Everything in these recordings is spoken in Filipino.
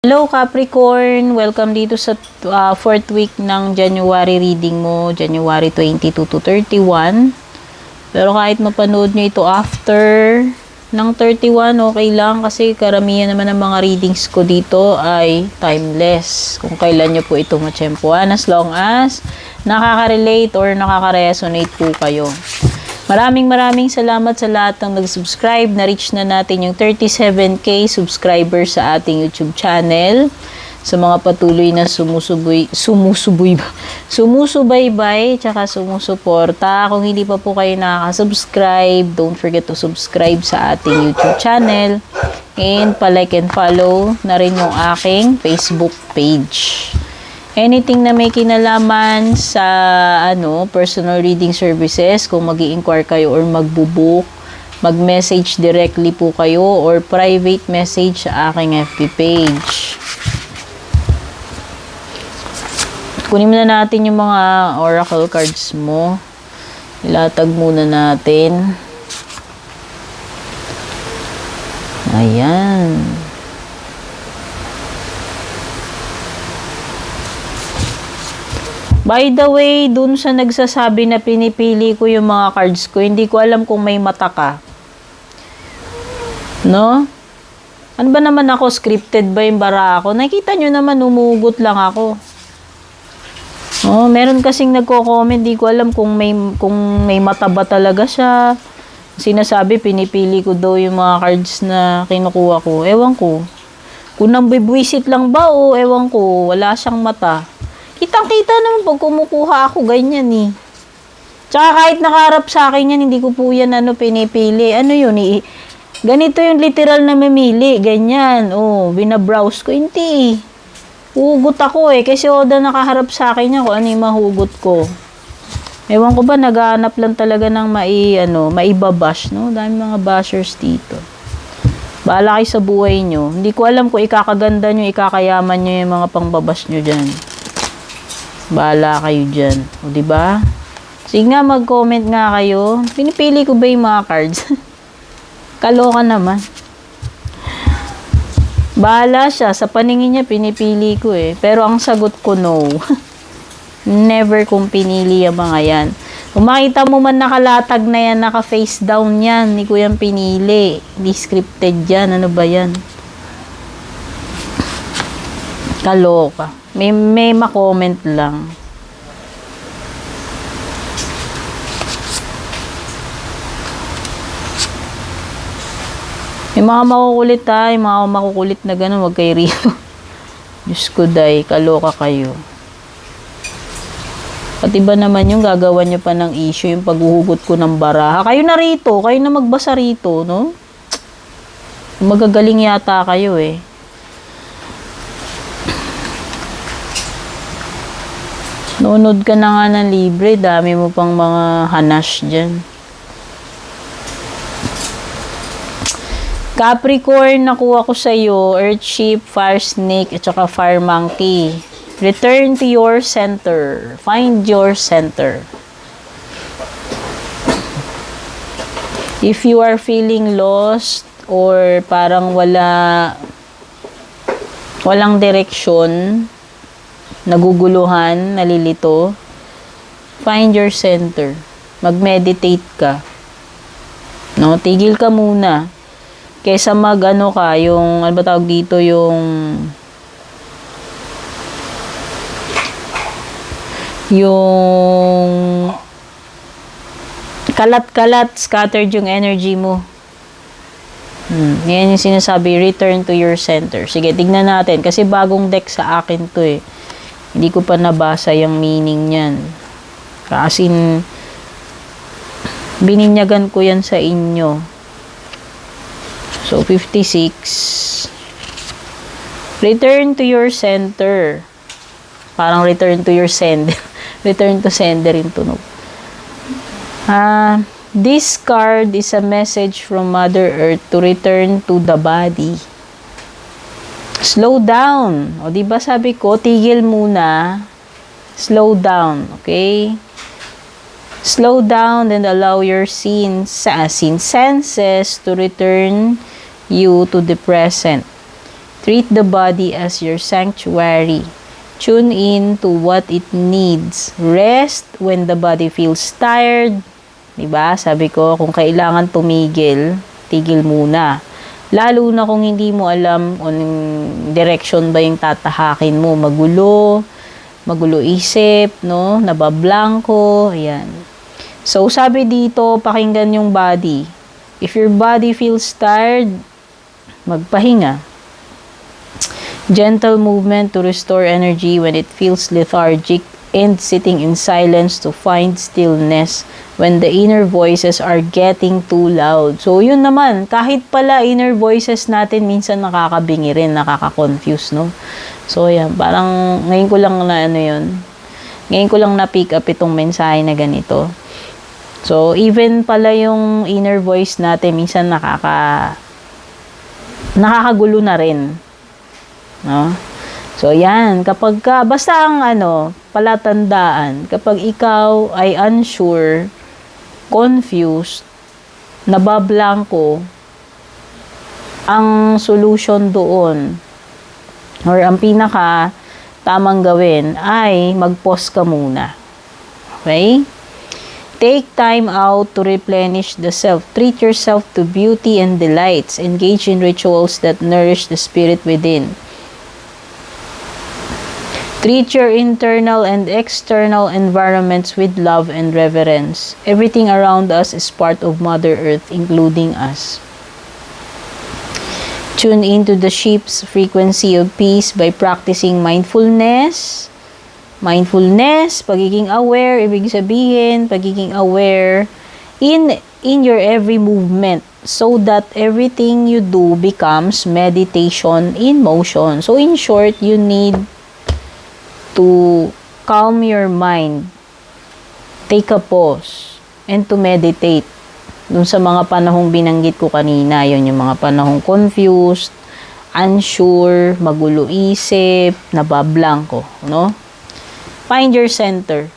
Hello Capricorn! Welcome dito sa 4th week ng January reading mo, January 22 to 31. Pero kahit mapanood nyo ito after ng 31, okay lang kasi karamihan naman ng mga readings ko dito ay timeless. Kung kailan nyo po ito matsyempoan, as long as nakaka-relate or nakaka-resonate po kayo. Maraming salamat sa lahat ng nag-subscribe. Na-reach na natin yung 37k subscribers sa ating YouTube channel. Sa mga patuloy na sumusubaybay, tsaka sumusuporta. Kung hindi pa po kayo nakaka-subscribe, don't forget to subscribe sa ating YouTube channel. And pa-like and follow na rin yung aking Facebook page. Anything na may kinalaman sa personal reading services, kung mag-i-inquire kayo or magbubook, mag-message directly po kayo or private message sa aking FB page. Kunin muna natin yung mga oracle cards mo. Ilatag muna natin. Ayan. By the way, dun sa nagsasabi na pinipili ko yung mga cards ko, hindi ko alam kung may mata ka. No? Ano ba naman ako? Scripted ba yung bara ako? Nakita nyo naman, umugot lang ako. Oh, meron kasing nagko-comment, di ko alam kung may mata ba talaga siya. Sinasabi, pinipili ko daw yung mga cards na kinukuha ko. Ewan ko. Kung nambibwisit lang ba o ewan ko, wala siyang mata. Kitang-kita naman pag kumukuha ako, ganyan eh. Tsaka kahit nakaharap sa akin yan, hindi ko po yan pinipili. Ano yun eh? Ganito yung literal na mamili. Ganyan. Oh, binabrowse ko. Hindi eh. Hugot ako eh. Kasi Oda nakaharap sa akin yan kung ano yung mahugot ko. Ewan ko ba, naghahanap lang talaga ng maibabash, no? Dami mga bashers dito. Bahala kayo sa buhay nyo. Hindi ko alam kung ikakaganda nyo, ikakayaman nyo yung mga pangbabash nyo dyan. Bahala kayo dyan. O, diba? Sige nga, mag-comment nga kayo. Pinipili ko ba yung mga cards? Kaloka naman. Bahala siya. Sa paningin niya, pinipili ko eh. Pero ang sagot ko, no. Never kong pinili yung mga yan. Kung makita mo man nakalatag na yan, naka-face down yan, hindi ko yan pinili. Hindi scripted yan. Ano ba yan? Kaloka. May ma-comment lang. May mga makukulit ha. Yung mga makukulit na gano'n, wag kayo rito. Diyos ko day, kaloka kayo. At iba naman yung gagawa nyo pa ng issue, yung paghuhugot ko ng baraha. Kayo na rito, kayo na magbasa rito, no? Magagaling yata kayo eh. Nunod ka na nga ng libre, dami mo pang mga hanash dyan. Capricorn, nakuha ko sa iyo, Earth Sheep, Fire Snake, at saka Fire Monkey. Return to your center. Find your center. If you are feeling lost or parang walang direksyon, naguguluhan, nalilito, find your center. Mag-meditate ka. No, tigil ka muna. Kaysa yung, ano ba tawag dito, yung kalat-kalat, scattered yung energy mo. Yan yung sinasabi, return to your center. Sige, tignan natin. Kasi bagong deck sa akin to eh. Hindi ko pa nabasa yung meaning niyan. Kasi bininyagan ko yan sa inyo. So, 56. Return to your center. Parang return to your sender. Return to sender yung tunog. This card is a message from Mother Earth to return to the body. Slow down. O, diba sabi ko, tigil muna. Slow down. Okay? Slow down and allow your senses to return you to the present. Treat the body as your sanctuary. Tune in to what it needs. Rest when the body feels tired. Diba? Sabi ko, kung kailangan tumigil, tigil muna. Lalo na kung hindi mo alam kung direction ba yung tatahakin mo. Magulo isip, no? Nabablanko, ayan. So, sabi dito, pakinggan yung body. If your body feels tired, magpahinga. Gentle movement to restore energy when it feels lethargic, and sitting in silence to find stillness when the inner voices are getting too loud. So, yun naman, kahit pala inner voices natin minsan nakakabingi rin, nakaka-confuse, no? So, yan, parang ngayon ko lang na ngayon ko lang na-pick up itong mensahe na ganito. So, even pala yung inner voice natin, minsan nakakagulo na rin. No? So, yan. Basta ang palatandaan, kapag ikaw ay unsure, confused, nabablanko, ang solution doon, or ang pinaka tamang gawin, ay mag-pause ka muna. Okay? Take time out to replenish the self. Treat yourself to beauty and delights. Engage in rituals that nourish the spirit within. Treat your internal and external environments with love and reverence. Everything around us is part of Mother Earth, including us. Tune into the ship's frequency of peace by practicing mindfulness. Mindfulness, pagiging aware, ibig sabihin, pagiging aware in your every movement so that everything you do becomes meditation in motion. So in short, you need to calm your mind, take a pause, and to meditate. Dun sa mga panahong binanggit ko kanina, yun yung mga panahong confused, unsure, magulo isip, nabablanko, no? Find your center.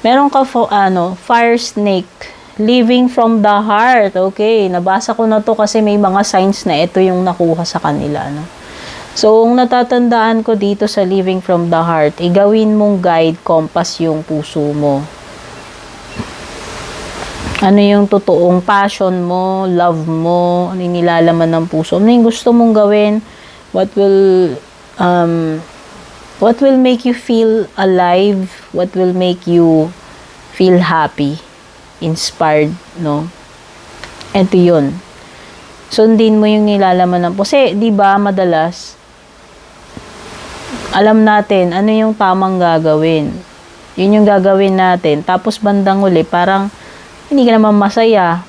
Meron ka fire snake, living from the heart. Okay, nabasa ko na to kasi may mga signs na ito yung nakuha sa kanila, no? So, ang natatandaan ko dito sa living from the heart, igawin mong guide, compass yung puso mo. Ano yung totoong passion mo, love mo, ano yung nilalaman ng puso. Ano yung gusto mong gawin, what will make you feel alive, what will make you feel happy, inspired, no? Ito yun. Sundin mo yung nilalaman ng puso. Kasi, di ba, madalas, alam natin ano yung tamang gagawin. Yun yung gagawin natin. Tapos bandang uli, parang hindi ka naman masaya.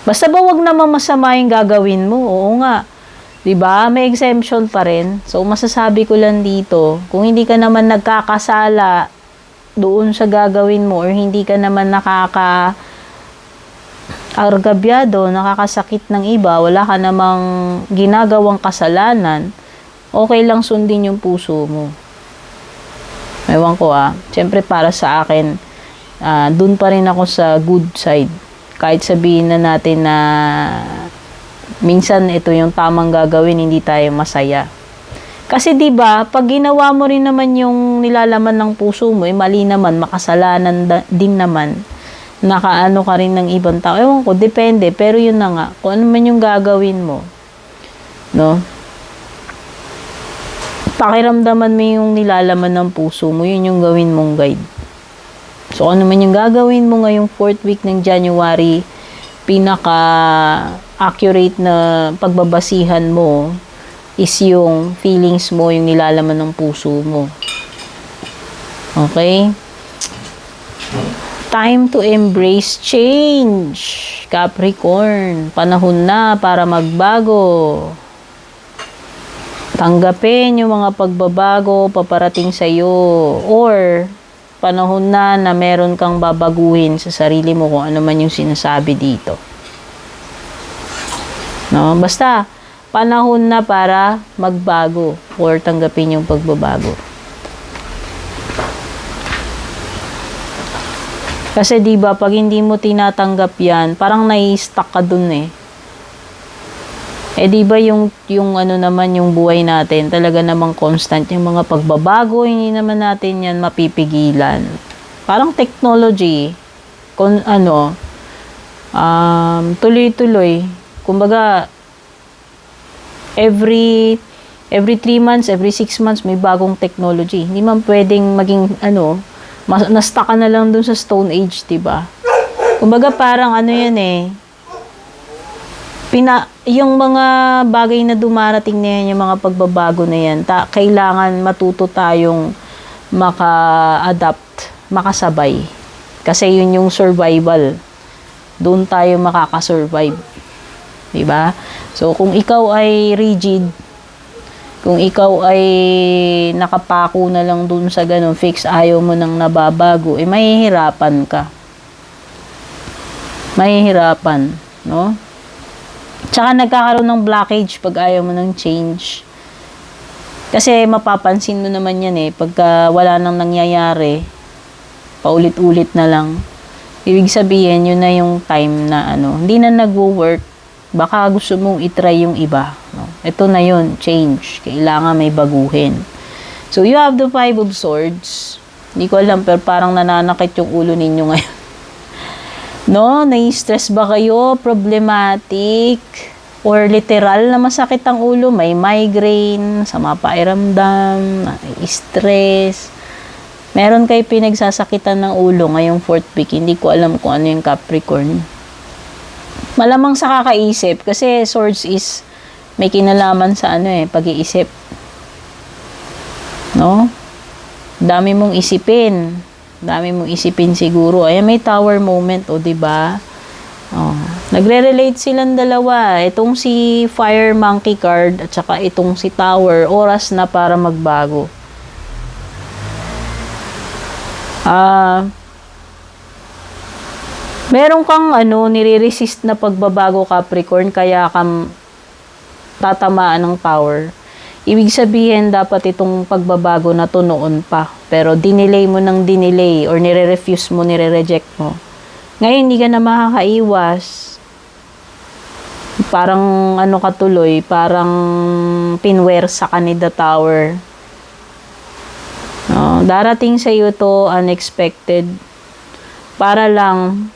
Basta ba wag naman masama yung gagawin mo? Oo nga. Diba? May exemption pa rin. So, masasabi ko lang dito, kung hindi ka naman nagkakasala doon sa gagawin mo or hindi ka naman nakaka-argabyado, nakakasakit ng iba, wala ka namang ginagawang kasalanan, okay lang sundin yung puso mo. Ewan ko Siyempre para sa akin, dun pa rin ako sa good side. Kahit sabihin na natin na minsan ito yung tamang gagawin, hindi tayo masaya. Kasi 'di ba, pag ginawa mo rin naman yung nilalaman ng puso mo, mali naman, makasalanan din naman. Nakaano ka rin ng ibang tao. Ewan ko, depende, pero yun na nga, kung ano man yung gagawin mo, no? Pakiramdaman mo yung nilalaman ng puso mo, yun yung gawin mong guide. So, ano man yung gagawin mo ngayong 4th week ng January, pinaka-accurate na pagbabasihan mo is yung feelings mo, yung nilalaman ng puso mo. Okay? Time to embrace change. Capricorn, panahon na para magbago. Tanggapin yung mga pagbabago paparating sa iyo, or panahon na meron kang babaguhin sa sarili mo kung ano man yung sinasabi dito. No, basta panahon na para magbago or tanggapin yung pagbabago. Kasi 'di ba pag hindi mo tinatanggap 'yan, parang nai-stuck ka dun . di ba yung ano naman yung buhay natin, talaga namang constant yung mga pagbabago, hindi naman natin yan mapipigilan. Parang technology, tuloy-tuloy. Kumbaga, every 3 months, every 6 months, may bagong technology. Hindi man pwedeng maging, na-stuck ka na lang dun sa Stone Age, diba? Kumbaga, parang yan yung mga bagay na dumarating na yan, yung mga pagbabago na yan, kailangan matuto tayong maka-adapt, makasabay. Kasi yun yung survival. Doon tayo makakasurvive. Diba? So, kung ikaw ay rigid, kung ikaw ay nakapako na lang dun sa ganun, fix, ayaw mo nang nababago, mahihirapan ka. Mahihirapan, no? Tsaka nagkakaroon ng blockage pag ayaw mo ng change. Kasi mapapansin mo naman yan pagka wala nang nangyayari, paulit-ulit na lang. Ibig sabihin, yun na yung time na hindi na nagwo-work. Baka gusto mong itry yung iba. No? Ito na yun, change. Kailangan may baguhin. So, you have the 5 of Swords. Hindi ko alam, pero parang nananakit yung ulo ninyo ngayon. No? Nai-stress ba kayo? Problematic? Or literal na masakit ang ulo? May migraine, sama pakiramdam, stress. Meron kayo pinagsasakitan ng ulo ngayong 4th week. Hindi ko alam kung ano yung Capricorn. Malamang sa kakaisip. Kasi Swords is may kinalaman sa pag-iisip. No? Dami mong isipin. Dami mong isipin siguro. Ayan, may Tower moment, diba? Nagre-relate silang dalawa. Itong si Fire Monkey card at saka itong si Tower, oras na para magbago. Meron kang nire-resist na pagbabago, Capricorn, kaya ka tatamaan ng Tower. Ibig sabihin, dapat itong pagbabago na to noon pa. Pero dinelay mo ng dinelay or nire-refuse mo, nire-reject mo. Ngayon, hindi ka na makakaiwas. Parang katuloy, parang pinwersa ka ni the Tower. Darating sa iyo to unexpected. Para lang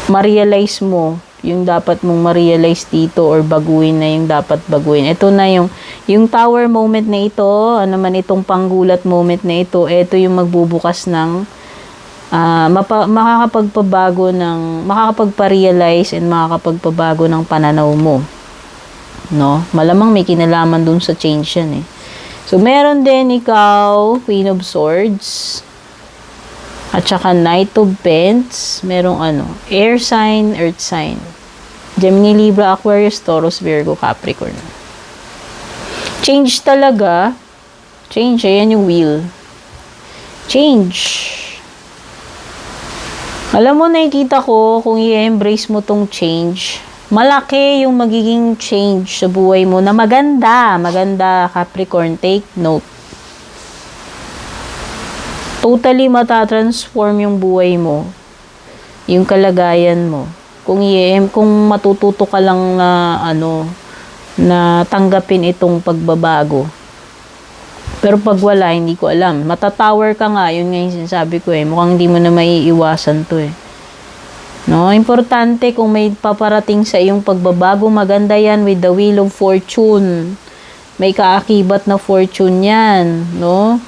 ma-realize mo yung dapat mong ma-realize dito or baguhin na yung dapat baguhin. Ito na yung Tower moment na ito, man itong panggulat moment na ito, ito yung magbubukas ng makakapagpa-realize and makakapagpabago ng pananaw mo. No? Malamang may kinalaman dun sa change yan So, meron din ikaw, Queen of Swords, at saka Knight of Pentacles, merong air sign, earth sign. Gemini, Libra, Aquarius, Taurus, Virgo, Capricorn. Change talaga. Change, ayan yung wheel. Change. Alam mo, nakikita ko, kung i-embrace mo tong change, malaki yung magiging change sa buhay mo na maganda. Maganda, Capricorn. Take note. Totally matatransform yung buhay mo. Yung kalagayan mo. Kung matututo ka lang na na tanggapin itong pagbabago. Pero pag wala, hindi ko alam. Matatower ka nga, yun nga yung sinasabi ko Mukhang hindi mo na maiiwasan to No, importante kung may paparating sa iyong pagbabago, maganda yan with the Wheel of Fortune. May kaakibat na fortune yan, no?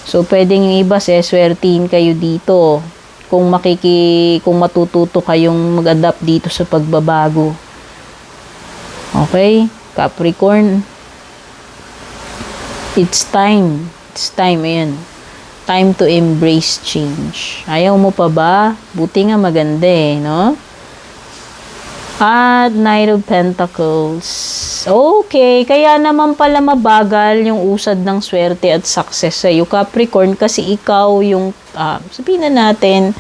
So, pwedeng yung iba, swertihin kayo dito. Kung matututo kayong mag-adapt dito sa pagbabago. Okay? Capricorn. It's time. It's time, ayan. Time to embrace change. Ayaw mo pa ba? Buti nga maganda no? At Knight of Pentacles. Okay, kaya naman pala mabagal yung usad ng swerte at success sa iyo, Capricorn, kasi ikaw yung, sabihin na natin,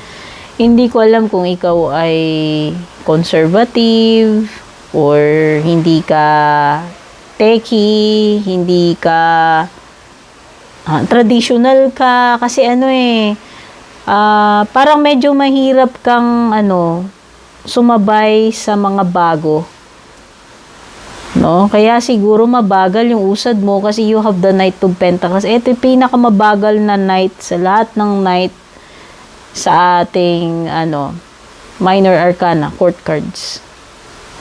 hindi ko alam kung ikaw ay conservative or hindi ka techie, hindi ka traditional ka, kasi parang medyo mahirap kang sumabay sa mga bago. No? Kaya siguro mabagal yung usad mo kasi you have the Knight of Pentacles. Ito yung pinakamabagal na knight sa lahat ng knight sa ating minor arcana, court cards.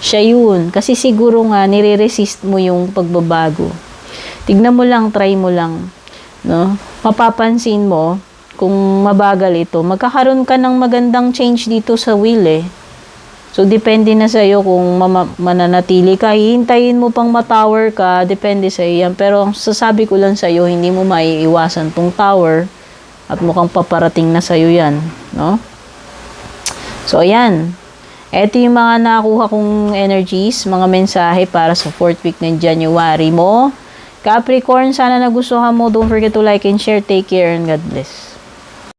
Siya yun. Kasi siguro nga, nire-resist mo yung pagbabago. Tignan mo lang, try mo lang. No? Mapapansin mo, kung mabagal ito, magkakaroon ka ng magandang change dito sa wheel eh. So, depende na sa'yo kung mananatili ka. Hihintayin mo pang ma-tower ka, depende sa'yo yan. Pero, sasabi ko lang sa'yo, hindi mo maiiwasan tong tower at mukhang paparating na sa'yo yan. No? So, ayan. Ito yung mga nakuha kong energies, mga mensahe para sa 4th week ng January mo. Capricorn, sana nagustuhan mo. Don't forget to like and share. Take care and God bless.